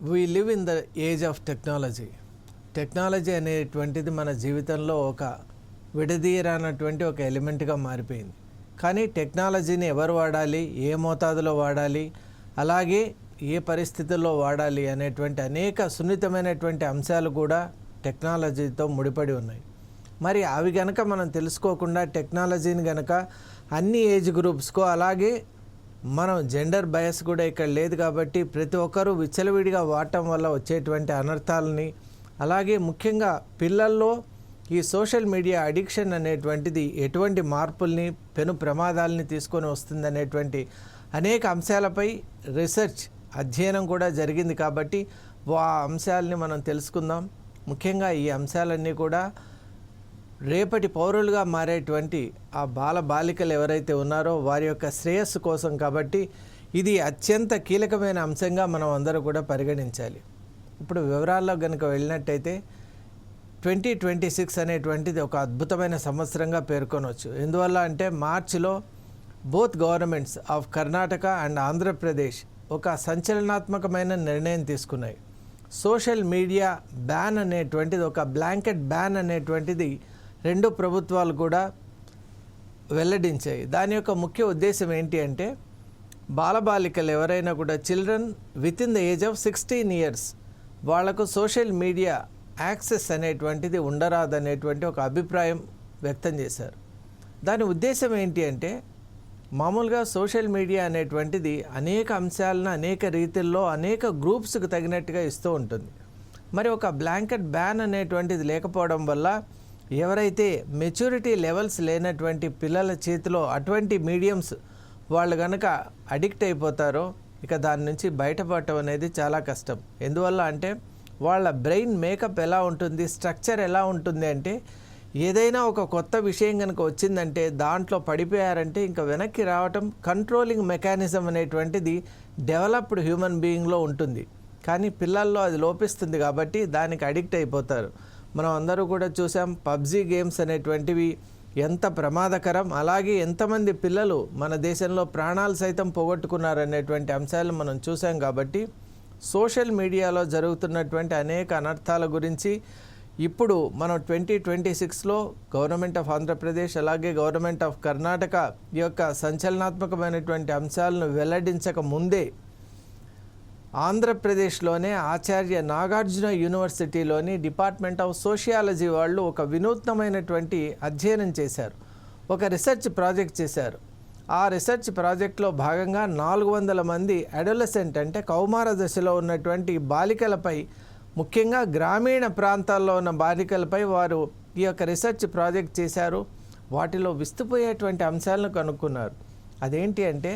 We live in the age of technology. Technology అనేటువంటిది మన జీవితంలో ఒక విడదీయరానటువంటి ఒక ఎలిమెంట్గా మారిపోయింది. కానీ టెక్నాలజీని ఎవరు వాడాలి, ఏ మోతాదులో వాడాలి, అలాగే ఏ పరిస్థితుల్లో వాడాలి అనేటువంటి అనేక సున్నితమైనటువంటి అంశాలు కూడా టెక్నాలజీతో ముడిపడి ఉన్నాయి. మరి అవి గనక మనం తెలుసుకోకుండా టెక్నాలజీని గనక అన్ని ఏజ్ గ్రూప్స్కో, అలాగే మనం జెండర్ బయస్ కూడా ఇక్కడ లేదు కాబట్టి ప్రతి ఒక్కరూ విచ్చలవిడిగా వాడటం వల్ల వచ్చేటువంటి అనర్థాలని, అలాగే ముఖ్యంగా పిల్లల్లో ఈ సోషల్ మీడియా అడిక్షన్ అనేటువంటిది ఎటువంటి మార్పుల్ని, పెను ప్రమాదాలని తీసుకొని వస్తుందనేటువంటి అనేక అంశాలపై రీసెర్చ్ అధ్యయనం కూడా జరిగింది. కాబట్టి ఆ అంశాలని మనం తెలుసుకుందాం. ముఖ్యంగా ఈ అంశాలన్నీ కూడా రేపటి పౌరులుగా మారేటువంటి ఆ బాలికలు ఎవరైతే ఉన్నారో వారి యొక్క శ్రేయస్సు కోసం. కాబట్టి ఇది అత్యంత కీలకమైన అంశంగా మనం అందరూ కూడా పరిగణించాలి. ఇప్పుడు వివరాల్లో కనుక వెళ్ళినట్టయితే 2026 అనేటువంటిది ఒక అద్భుతమైన సంవత్సరంగా పేర్కొనవచ్చు. ఎందువల్ల అంటే మార్చిలో both governments of Karnataka and Andhra Pradesh ఒక సంచలనాత్మకమైన నిర్ణయం తీసుకున్నాయి. సోషల్ మీడియా బ్యాన్ అనేటువంటిది, ఒక బ్లాంకెట్ బ్యాన్ అనేటువంటిది రెండు ప్రభుత్వాలు కూడా వెల్లడించాయి. దాని యొక్క ముఖ్య ఉద్దేశం ఏంటి అంటే బాలికలు ఎవరైనా కూడా children with in the age of 16 years వాళ్లకు సోషల్ మీడియా యాక్సెస్ అనేటువంటిది ఉండరాదనేటువంటి ఒక అభిప్రాయం వ్యక్తం చేశారు. దాని ఉద్దేశం ఏంటి అంటే మామూలుగా సోషల్ మీడియా అనేటువంటిది అనేక అంశాలను అనేక రీతిల్లో అనేక గ్రూప్స్కి తగినట్టుగా ఇస్తూ ఉంటుంది. మరి ఒక బ్లాంకెట్ బ్యాన్ అనేటువంటిది లేకపోవడం వల్ల ఎవరైతే మెచ్యూరిటీ లెవెల్స్ లేనటువంటి పిల్లల చేతిలో అటువంటి మీడియంస్ వాళ్ళు కనుక అడిక్ట్ అయిపోతారో ఇక దాని నుంచి బయటపడటం అనేది చాలా కష్టం. ఎందువల్ల అంటే వాళ్ళ బ్రెయిన్ మేకప్ ఎలా ఉంటుంది, స్ట్రక్చర్ ఎలా ఉంటుంది అంటే ఏదైనా ఒక కొత్త విషయం కనుక వచ్చిందంటే దాంట్లో పడిపోయారంటే ఇంకా వెనక్కి రావటం, కంట్రోలింగ్ మెకానిజం అనేటువంటిది డెవలప్డ్ హ్యూమన్ బీయింగ్లో ఉంటుంది. కానీ పిల్లల్లో అది లోపిస్తుంది కాబట్టి దానికి అడిక్ట్ అయిపోతారు. మనం అందరూ కూడా చూసాం పబ్జీ గేమ్స్ అనేటువంటివి ఎంత ప్రమాదకరం, అలాగే ఎంతమంది పిల్లలు మన దేశంలో ప్రాణాలు సైతం పోగొట్టుకున్నారనేటువంటి అంశాలను మనం చూసాం. కాబట్టి సోషల్ మీడియాలో జరుగుతున్నటువంటి అనేక అనర్థాల గురించి ఇప్పుడు మనం 2026లో గవర్నమెంట్ ఆఫ్ ఆంధ్రప్రదేశ్ అలాగే గవర్నమెంట్ ఆఫ్ కర్ణాటక ఈ యొక్క సంచలనాత్మకమైనటువంటి అంశాలను వెల్లడించక ముందే ఆంధ్రప్రదేశ్లోనే Acharya Nagarjuna యూనివర్సిటీలోని department of sociology వాళ్ళు ఒక వినూత్నమైనటువంటి అధ్యయనం చేశారు, ఒక రీసెర్చ్ ప్రాజెక్ట్ చేశారు. ఆ రీసెర్చ్ ప్రాజెక్ట్లో భాగంగా 400 మంది అడోలసెంట్ అంటే కౌమార దశలో ఉన్నటువంటి బాలికలపై, ముఖ్యంగా గ్రామీణ ప్రాంతాల్లో ఉన్న బాలికలపై వారు ఈ యొక్క రీసెర్చ్ ప్రాజెక్ట్ చేశారు. వాటిలో విస్తుపోయేటువంటి అంశాలను కనుక్కున్నారు. అదేంటి అంటే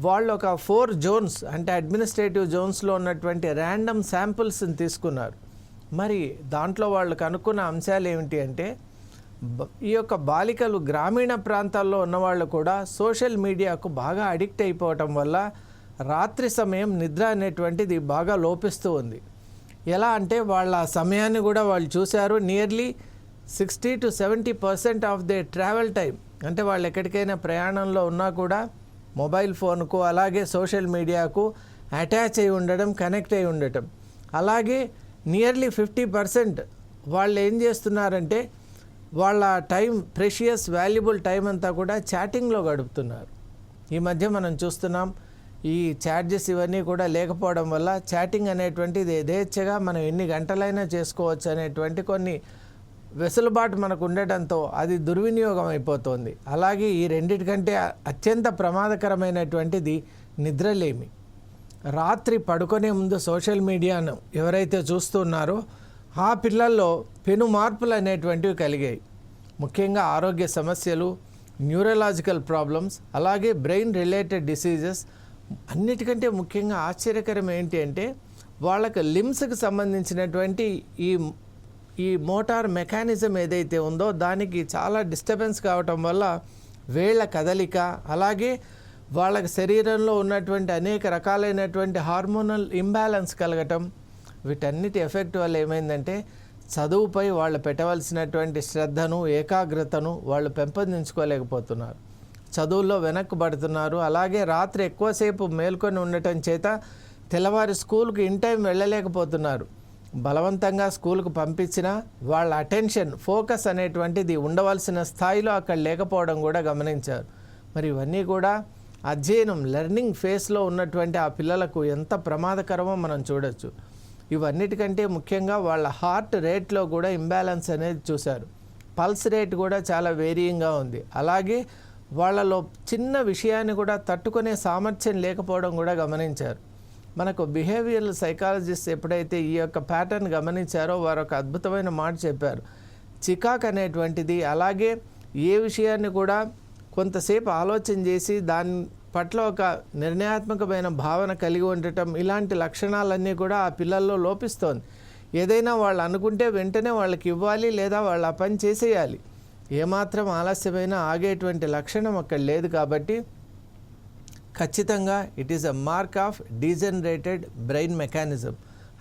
వాళ్ళు ఒక 4 జోన్స్ అంటే అడ్మినిస్ట్రేటివ్ జోన్స్లో ఉన్నటువంటి ర్యాండమ్ శాంపుల్స్ని తీసుకున్నారు. మరి దాంట్లో వాళ్ళు కనుక్కున్న అంశాలు ఏమిటి అంటే ఈ యొక్క బాలికలు గ్రామీణ ప్రాంతాల్లో ఉన్నవాళ్ళు కూడా సోషల్ మీడియాకు బాగా అడిక్ట్ అయిపోవటం వల్ల రాత్రి సమయం నిద్ర అనేటువంటిది బాగా లోపిస్తూ ఉంది. ఎలా అంటే వాళ్ళ సమయాన్ని కూడా వాళ్ళు చూశారు. Nearly 60 to 70% of they travel time అంటే వాళ్ళు ఎక్కడికైనా ప్రయాణంలో ఉన్నా కూడా మొబైల్ ఫోన్కు అలాగే సోషల్ మీడియాకు అటాచ్ అయి ఉండడం, కనెక్ట్ అయి ఉండటం. అలాగే నియర్లీ 50% వాళ్ళు ఏం చేస్తున్నారంటే వాళ్ళ టైం, ప్రెషియస్ వాల్యుబుల్ టైం అంతా కూడా చాటింగ్లో గడుపుతున్నారు. ఈ మధ్య మనం చూస్తున్నాం ఈ ఛార్జెస్ ఇవన్నీ కూడా లేకపోవడం వల్ల చాటింగ్ అనేటువంటిది యథేచ్ఛగా మనం ఎన్ని గంటలైనా చేసుకోవచ్చు అనేటువంటి కొన్ని వెసులుబాటు మనకు ఉండటంతో అది దుర్వినియోగం అయిపోతుంది. అలాగే ఈ రెండిటికంటే అత్యంత ప్రమాదకరమైనటువంటిది నిద్రలేమి. రాత్రి పడుకునే ముందు సోషల్ మీడియాను ఎవరైతే చూస్తున్నారో ఆ పిల్లల్లో పెను మార్పులు అనేటువంటివి కలిగాయి. ముఖ్యంగా ఆరోగ్య సమస్యలు, న్యూరలాజికల్ ప్రాబ్లమ్స్, అలాగే బ్రెయిన్ రిలేటెడ్ డిసీజెస్. అన్నిటికంటే ముఖ్యంగా ఆశ్చర్యకరం ఏంటి అంటే వాళ్ళకి లిమ్స్కి సంబంధించినటువంటి ఈ మోటార్ మెకానిజం ఏదైతే ఉందో దానికి చాలా డిస్టర్బెన్స్ కావటం వల్ల వేళ్ల కదలిక, అలాగే వాళ్ళకి శరీరంలో ఉన్నటువంటి అనేక రకాలైనటువంటి హార్మోనల్ ఇంబ్యాలెన్స్ కలగటం, వీటన్నిటి ఎఫెక్ట్ వల్ల ఏమైందంటే చదువుపై వాళ్ళు పెట్టవలసినటువంటి శ్రద్ధను, ఏకాగ్రతను వాళ్ళు పెంపొందించుకోలేకపోతున్నారు. చదువుల్లో వెనక్కి పడుతున్నారు. అలాగే రాత్రి ఎక్కువసేపు మేల్కొని ఉండటం చేత తెల్లవారి స్కూల్కి ఇన్ టైం వెళ్ళలేకపోతున్నారు. బలవంతంగా స్కూల్కు పంపించినా వాళ్ళ అటెన్షన్ ఫోకస్ అనేటువంటిది ఉండవలసిన స్థాయిలో అక్కడ లేకపోవడం కూడా గమనించారు. మరి ఇవన్నీ కూడా అధ్యయనం లెర్నింగ్ ఫేస్లో ఉన్నటువంటి ఆ పిల్లలకు ఎంత ప్రమాదకరమో మనం చూడొచ్చు. ఇవన్నిటికంటే ముఖ్యంగా వాళ్ళ హార్ట్ రేట్లో కూడా ఇంబ్యాలెన్స్ అనేది చూశారు. పల్స్ రేట్ కూడా చాలా వేరియంగా ఉంది. అలాగే వాళ్ళలో చిన్న విషయాన్ని కూడా తట్టుకునే సామర్థ్యం లేకపోవడం కూడా గమనించారు. మనకు బిహేవియరల్ సైకాలజిస్ట్ ఎప్పుడైతే ఈ యొక్క ప్యాటర్న్ గమనించారో వారు ఒక అద్భుతమైన మాట చెప్పారు. చికాక్ అనేటువంటిది, అలాగే ఏ విషయాన్ని కూడా కొంతసేపు ఆలోచన చేసి దాని పట్ల ఒక నిర్ణయాత్మకమైన భావన కలిగి ఉండటం, ఇలాంటి లక్షణాలన్నీ కూడా ఆ పిల్లల్లో లోపిస్తోంది. ఏదైనా వాళ్ళు అనుకుంటే వెంటనే వాళ్ళకి ఇవ్వాలి, లేదా వాళ్ళు ఆ పని చేసేయాలి. ఏమాత్రం ఆలస్యమైనా ఆగేటువంటి లక్షణం అక్కడ లేదు. కాబట్టి ఖచ్చితంగా it is a mark of degenerated brain mechanism.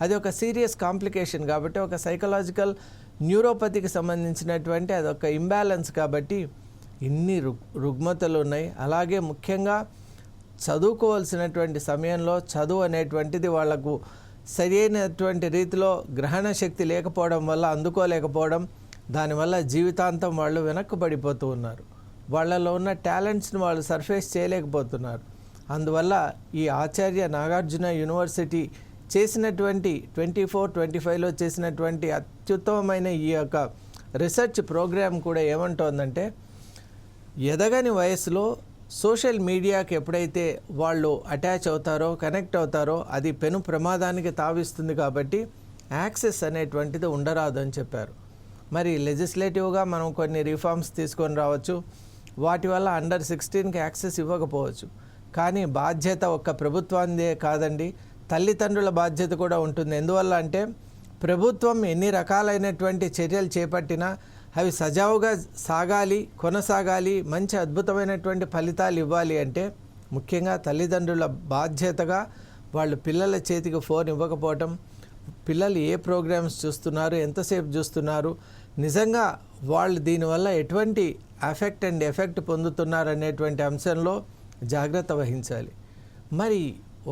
అది ఒక సీరియస్ కాంప్లికేషన్ కాబట్టి, ఒక సైకలాజికల్ న్యూరోపతికి సంబంధించినటువంటి అదొక ఇంబ్యాలెన్స్ కాబట్టి ఇన్ని రుగ్మతలు ఉన్నాయి. అలాగే ముఖ్యంగా చదువుకోవాల్సినటువంటి సమయంలో చదువు అనేటువంటిది వాళ్లకు సరైనటువంటి రీతిలో గ్రహణ శక్తి లేకపోవడం వల్ల అందుకోలేకపోవడం, దానివల్ల జీవితాంతం వాళ్ళు వెనక్కుబడిపోతూ ఉన్నారు. వాళ్ళలో ఉన్న టాలెంట్స్ని వాళ్ళు సర్ఫేస్ చేయలేకపోతున్నారు. అందువల్ల ఈ ఆచార్య నాగార్జున యూనివర్సిటీ చేసినటువంటి 24-25లో చేసినటువంటి అత్యుత్తమమైన ఈ యొక్క రీసెర్చ్ ప్రోగ్రామ్ కూడా ఏమంటోందంటే, ఎదగని వయసులో సోషల్ మీడియాకి ఎప్పుడైతే వాళ్ళు అటాచ్ అవుతారో, కనెక్ట్ అవుతారో అది పెను ప్రమాదానికి తావిస్తుంది. కాబట్టి యాక్సెస్ అనేటువంటిది ఉండరాదు అని చెప్పారు. మరి లెజిస్లేటివ్గా మనం కొన్ని రిఫార్మ్స్ తీసుకొని రావచ్చు. వాటి వల్ల అండర్ 16కి యాక్సెస్ ఇవ్వకపోవచ్చు. కానీ బాధ్యత ఒక్క ప్రభుత్వానిదే కాదండి, తల్లిదండ్రుల బాధ్యత కూడా ఉంటుంది. ఎందువల్ల అంటే ప్రభుత్వం ఎన్ని రకాలైనటువంటి చర్యలు చేపట్టినా అవి సజావుగా సాగాలి, కొనసాగాలి, మంచి అద్భుతమైనటువంటి ఫలితాలు ఇవ్వాలి అంటే ముఖ్యంగా తల్లిదండ్రుల బాధ్యతగా వాళ్ళు పిల్లల చేతికి ఫోన్ ఇవ్వకపోవటం, పిల్లలు ఏ ప్రోగ్రామ్స్ చూస్తున్నారు, ఎంతసేపు చూస్తున్నారు, నిజంగా వాళ్ళు దీనివల్ల ఎటువంటి ఎఫెక్ట్ పొందుతున్నారు అనేటువంటి అంశంలో జాగ్రత్త వహించాలి. మరి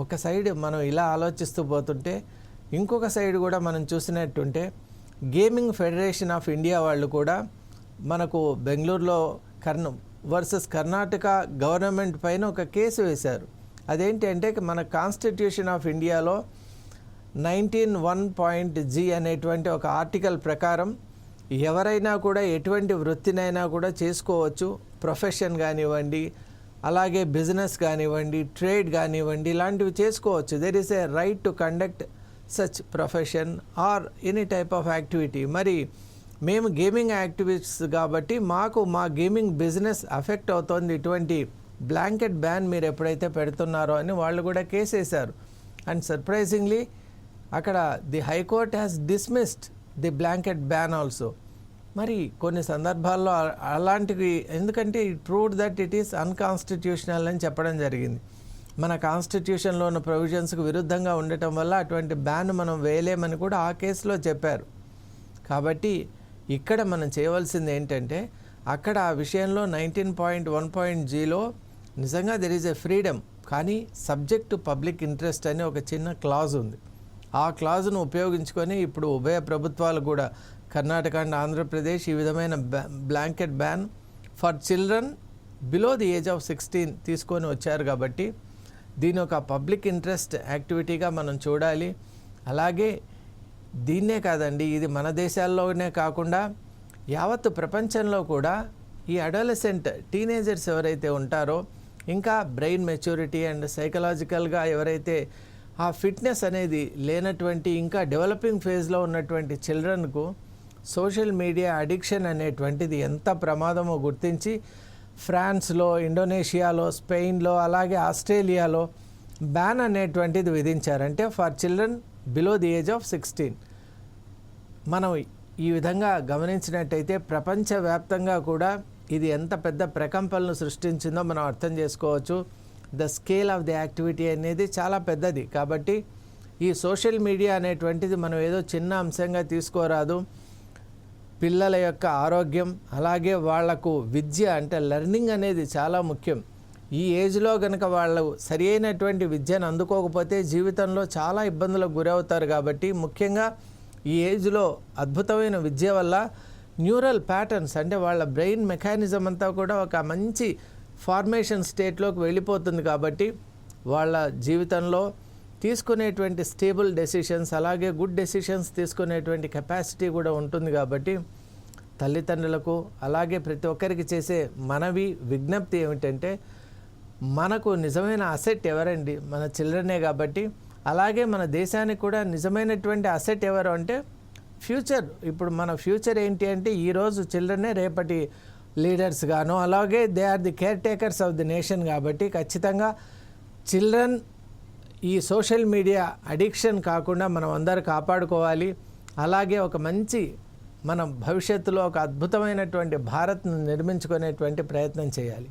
ఒక సైడ్ మనం ఇలా ఆలోచిస్తూ పోతుంటే ఇంకొక సైడ్ కూడా మనం చూసినట్టుంటే గేమింగ్ ఫెడరేషన్ ఆఫ్ ఇండియా వాళ్ళు కూడా మనకు బెంగళూరులో వర్సెస్ కర్ణాటక గవర్నమెంట్ పైన ఒక కేసు వేశారు. అదేంటి అంటే మన కాన్స్టిట్యూషన్ ఆఫ్ ఇండియాలో 19(1)G అనేటువంటి ఒక ఆర్టికల్ ప్రకారం ఎవరైనా కూడా ఎటువంటి వృత్తినైనా కూడా చేసుకోవచ్చు. ప్రొఫెషన్ కానివ్వండి, అలాగే బిజినెస్ కానివ్వండి, ట్రేడ్ కానివ్వండి, ఇలాంటివి చేసుకోవచ్చు. There is a right to conduct such profession or any type of activity. మరి మేము గేమింగ్ యాక్టివిటీస్ కాబట్టి మా గేమింగ్ బిజినెస్ అఫెక్ట్ అవుతోంది, ఇటువంటి బ్లాంకెట్ బ్యాన్ మీరు ఎప్పుడైతే పెడుతున్నారో అని వాళ్ళు కూడా కేసేశారు. అండ్ సర్ప్రైజింగ్లీ అక్కడ the high court has dismissed the blanket ban also. మరి కొన్ని సందర్భాల్లో అలాంటివి, ఎందుకంటే it proved that it is unconstitutional అని చెప్పడం జరిగింది. మన కాన్స్టిట్యూషన్లో ఉన్న ప్రొవిజన్స్కి విరుద్ధంగా ఉండటం వల్ల అటువంటి బ్యాన్ మనం వేయలేమని కూడా ఆ కేసులో చెప్పారు. కాబట్టి ఇక్కడ మనం చేయవలసింది ఏంటంటే, అక్కడ ఆ విషయంలో 19(1)Gలో నిజంగా దెర్ ఈజ్ ఎ ఫ్రీడమ్, కానీ సబ్జెక్ట్ టు పబ్లిక్ ఇంట్రెస్ట్ అని ఒక చిన్న క్లాజ్ ఉంది. ఆ క్లాజ్ను ఉపయోగించుకొని ఇప్పుడు ఉభయ ప్రభుత్వాలు కూడా కర్ణాటక అండ్ ఆంధ్రప్రదేశ్ ఈ విధమైన blanket ban for children below the age of 16 తీసుకొని వచ్చారు. కాబట్టి దీని ఒక పబ్లిక్ ఇంట్రెస్ట్ యాక్టివిటీగా మనం చూడాలి. అలాగే దీన్నే కాదండి, ఇది మన దేశాల్లోనే కాకుండా యావత్ ప్రపంచంలో కూడా ఈ అడాలసెంట్ టీనేజర్స్ ఎవరైతే ఉంటారో, ఇంకా బ్రెయిన్ మెచ్యూరిటీ అండ్ సైకలాజికల్గా ఎవరైతే ఆ ఫిట్నెస్ అనేది లేనటువంటి ఇంకా డెవలపింగ్ ఫేజ్లో ఉన్నటువంటి చిల్డ్రన్కు సోషల్ మీడియా అడిక్షన్ అనేటువంటిది ఎంత ప్రమాదమో గుర్తించి ఫ్రాన్స్లో, ఇండోనేషియాలో, స్పెయిన్లో, అలాగే ఆస్ట్రేలియాలో బ్యాన్ అనేటువంటిది విధించారంటే for children below the age of 16. మనం ఈ విధంగా గమనించినట్టయితే ప్రపంచవ్యాప్తంగా కూడా ఇది ఎంత పెద్ద ప్రకంపనలు సృష్టించిందో మనం అర్థం చేసుకోవచ్చు. The scale of the activity అనేది చాలా పెద్దది. కాబట్టి ఈ సోషల్ మీడియా అనేటువంటిది మనం ఏదో చిన్న అంశంగా తీసుకోరాదు. పిల్లల యొక్క ఆరోగ్యం, అలాగే వాళ్లకు విద్య అంటే లెర్నింగ్ అనేది చాలా ముఖ్యం. ఈ ఏజ్లో కనుక వాళ్ళు సరి అయినటువంటి విద్యను అందుకోకపోతే జీవితంలో చాలా ఇబ్బందులకు గురవుతారు. కాబట్టి ముఖ్యంగా ఈ ఏజ్లో అద్భుతమైన విద్య వల్ల న్యూరల్ ప్యాటర్న్స్ అంటే వాళ్ళ బ్రెయిన్ మెకానిజం అంతా కూడా ఒక మంచి ఫార్మేషన్ స్టేట్లోకి వెళ్ళిపోతుంది. కాబట్టి వాళ్ళ జీవితంలో తీసుకునేటువంటి స్టేబుల్ డెసిషన్స్ అలాగే గుడ్ డెసిషన్స్ తీసుకునేటువంటి కెపాసిటీ కూడా ఉంటుంది. కాబట్టి తల్లిదండ్రులకు అలాగే ప్రతి ఒక్కరికి చేసే మనవి విజ్ఞప్తి ఏమిటంటే, మనకు నిజమైన అసెట్ ఎవరండి? మన చిల్డ్రనే. కాబట్టి అలాగే మన దేశానికి కూడా నిజమైనటువంటి అసెట్ ఎవరు అంటే ఫ్యూచర్. ఇప్పుడు మన ఫ్యూచర్ ఏంటి అంటే ఈరోజు చిల్డ్రనే రేపటి లీడర్స్ గాను, అలాగే they are the care takers of the nation. కాబట్టి ఖచ్చితంగా చిల్డ్రన్ ఈ సోషల్ మీడియా అడిక్షన్ కాకుండా మనం అందరూ కాపాడుకోవాలి. అలాగే ఒక మంచి మన భవిష్యత్తులో ఒక అద్భుతమైనటువంటి భారత్ను నిర్మించుకునేటువంటి ప్రయత్నం చేయాలి.